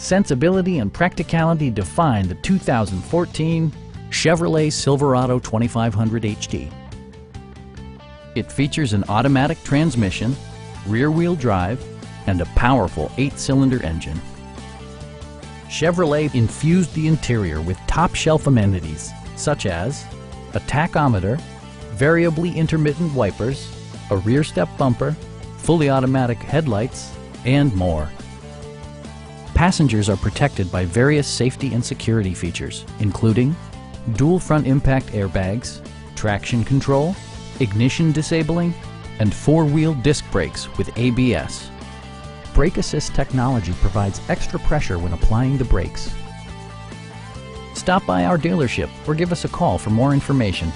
Sensibility and practicality define the 2014 Chevrolet Silverado 2500HD. It features an automatic transmission, rear-wheel drive, and a powerful 8-cylinder engine. Chevrolet infused the interior with top-shelf amenities such as a tachometer, variably intermittent wipers, a rear step bumper, fully automatic headlights, and more. Passengers are protected by various safety and security features, including dual front impact airbags, traction control, ignition disabling, and 4-wheel disc brakes with ABS. Brake Assist technology provides extra pressure when applying the brakes. Stop by our dealership or give us a call for more information.